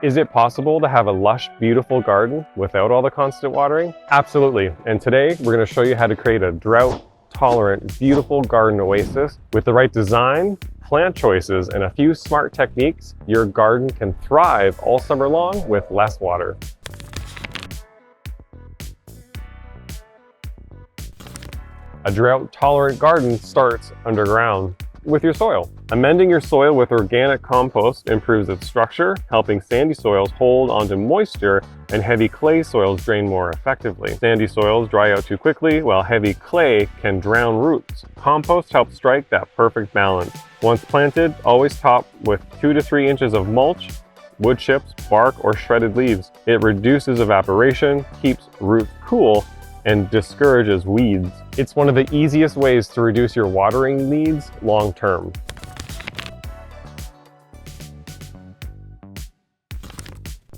Is it possible to have a lush, beautiful garden without all the constant watering? Absolutely. And today we're going to show you how to create a drought-tolerant, beautiful garden oasis. With the right design, plant choices, and a few smart techniques, your garden can thrive all summer long with less water. A drought-tolerant garden starts underground with your soil. Amending your soil with organic compost improves its structure, helping sandy soils hold onto moisture and heavy clay soils drain more effectively. Sandy soils dry out too quickly, while heavy clay can drown roots. Compost helps strike that perfect balance. Once planted, always top with 2 to 3 inches of mulch, wood chips, bark, or shredded leaves. It reduces evaporation, keeps roots cool, and discourages weeds. It's one of the easiest ways to reduce your watering needs long term.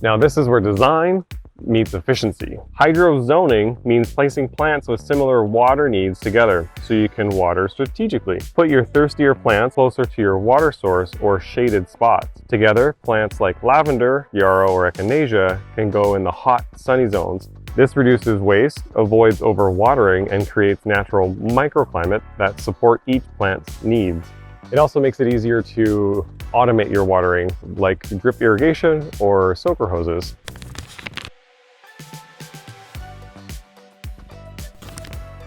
Now this is where design meets efficiency. Hydrozoning means placing plants with similar water needs together so you can water strategically. Put your thirstier plants closer to your water source or shaded spots. Together, plants like lavender, yarrow, or echinacea can go in the hot, sunny zones. This reduces waste, avoids overwatering, and creates natural microclimate that support each plant's needs. It also makes it easier to automate your watering, like drip irrigation or soaker hoses.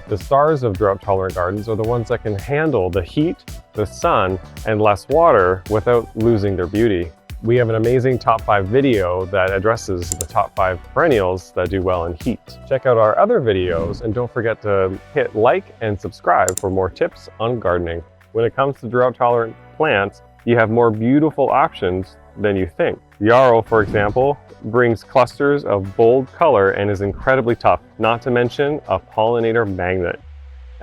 The stars of drought-tolerant gardens are the ones that can handle the heat, the sun, and less water without losing their beauty. We have an amazing top 5 video that addresses the top 5 perennials that do well in heat. Check out our other videos and don't forget to hit like and subscribe for more tips on gardening. When it comes to drought-tolerant plants, you have more beautiful options than you think. Yarrow, for example, brings clusters of bold color and is incredibly tough, not to mention a pollinator magnet.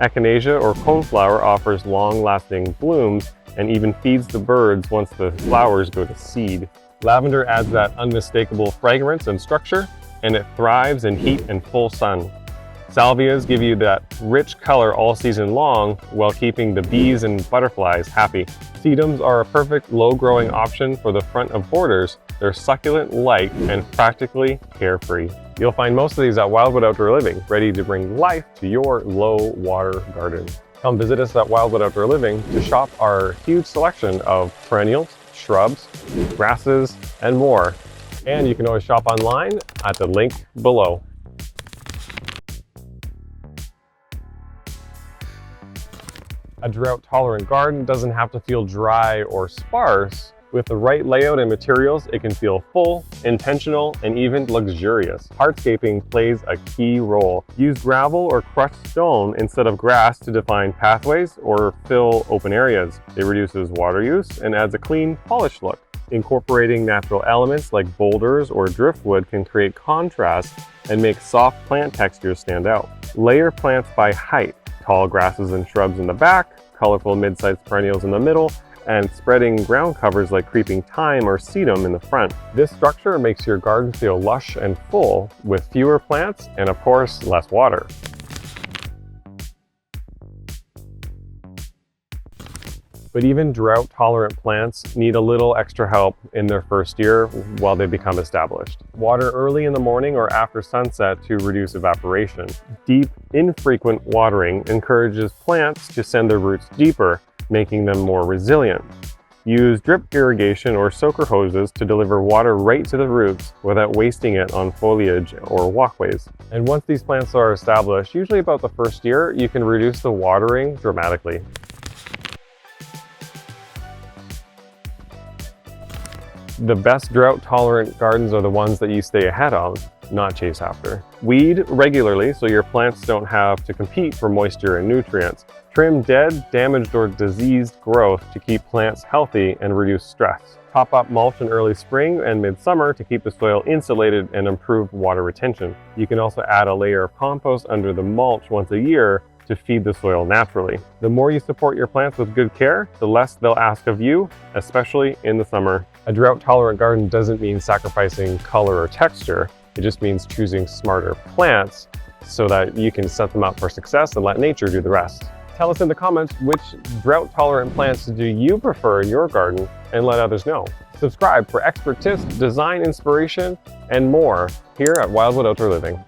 Echinacea or coneflower offers long-lasting blooms and even feeds the birds once the flowers go to seed. Lavender adds that unmistakable fragrance and structure, and it thrives in heat and full sun. Salvias give you that rich color all season long while keeping the bees and butterflies happy. Sedums are a perfect low-growing option for the front of borders. They're succulent, light, and practically carefree. You'll find most of these at Wildwood Outdoor Living, ready to bring life to your low-water garden. Come visit us at Wildwood Outdoor Living to shop our huge selection of perennials, shrubs, grasses, and more. And you can always shop online at the link below. A drought-tolerant garden doesn't have to feel dry or sparse. With the right layout and materials, it can feel full, intentional, and even luxurious. Hardscaping plays a key role. Use gravel or crushed stone instead of grass to define pathways or fill open areas. It reduces water use and adds a clean, polished look. Incorporating natural elements like boulders or driftwood can create contrast and make soft plant textures stand out. Layer plants by height. Tall grasses and shrubs in the back, colorful mid-sized perennials in the middle, and spreading ground covers like creeping thyme or sedum in the front. This structure makes your garden feel lush and full with fewer plants and, of course, less water. But even drought-tolerant plants need a little extra help in their first year while they become established. Water early in the morning or after sunset to reduce evaporation. Deep, infrequent watering encourages plants to send their roots deeper, making them more resilient. Use drip irrigation or soaker hoses to deliver water right to the roots without wasting it on foliage or walkways. And once these plants are established, usually about the first year, you can reduce the watering dramatically. The best drought-tolerant gardens are the ones that you stay ahead of, not chase after. Weed regularly so your plants don't have to compete for moisture and nutrients. Trim dead, damaged, or diseased growth to keep plants healthy and reduce stress. Top up mulch in early spring and midsummer to keep the soil insulated and improve water retention. You can also add a layer of compost under the mulch once a year to feed the soil naturally. The more you support your plants with good care, the less they'll ask of you, especially in the summer. A drought-tolerant garden doesn't mean sacrificing color or texture. It just means choosing smarter plants so that you can set them up for success and let nature do the rest. Tell us in the comments which drought-tolerant plants do you prefer in your garden, and let others know. Subscribe for expert tips, design inspiration, and more here at Wildwood Outdoor Living.